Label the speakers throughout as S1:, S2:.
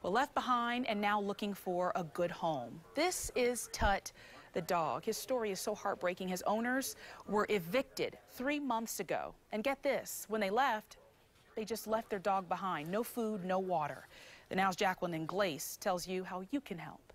S1: Well, left behind and now looking for a good home. This is Tut, the dog. His story is so heartbreaking. His owners were evicted 3 months ago. And get this, when they left, they just left their dog behind. No food, no water. The Now's Jacqueline Glace tells you how you can help.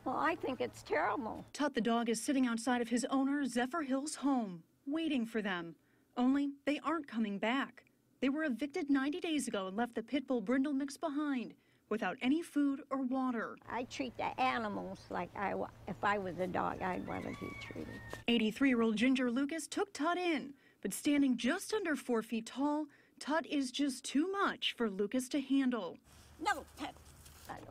S2: Well, I think it's terrible.
S3: Tut the dog is sitting outside of his owner Zephyr Hill's home, waiting for them. Only they aren't coming back. They were evicted 90 days ago and left the pit bull brindle mix behind, without any food or water.
S2: I treat the animals like if I was a dog, I'd want to be treated.
S3: 83-year-old Ginger Lucas took Tut in, but standing just under 4 feet tall, Tut is just too much for Lucas to handle.
S2: No, Tut.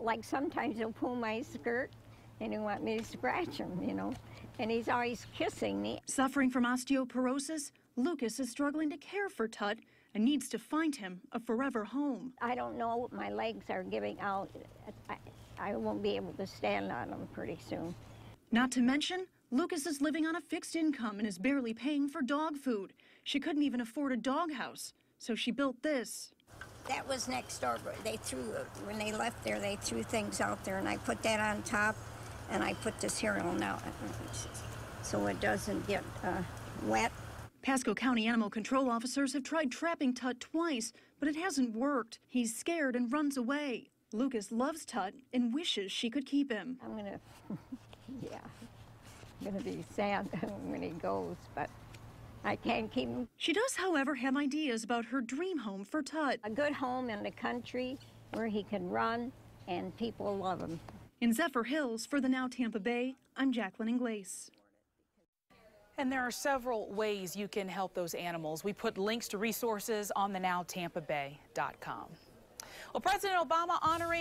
S2: Like sometimes he'll pull my skirt and he'll want me to scratch him, you know, and he's always kissing me.
S3: Suffering from osteoporosis, Lucas is struggling to care for Tut and needs to find him a forever home.
S2: I don't know what my legs are giving out. I won't be able to stand on them pretty soon.
S3: Not to mention, Lucas is living on a fixed income and is barely paying for dog food. She couldn't even afford a doghouse, so she built this.
S2: That was next door. When they left there, they threw things out there, and I put that on top, and I put this here on now, so it doesn't get wet.
S3: Pasco County animal control officers have tried trapping Tut twice, but it hasn't worked. He's scared and runs away. Lucas loves Tut and wishes she could keep him.
S2: I'm gonna, yeah, I'm gonna be sad when he goes, but I can't keep him.
S3: She does, however, have ideas about her dream home for Tut.
S2: A good home in the country where he can run and people love him.
S3: In Zephyr Hills, for the Now Tampa Bay, I'm Jacqueline Glace.
S1: And there are several ways you can help those animals. We put links to resources on thenowtampabay.com. Well, President Obama honoring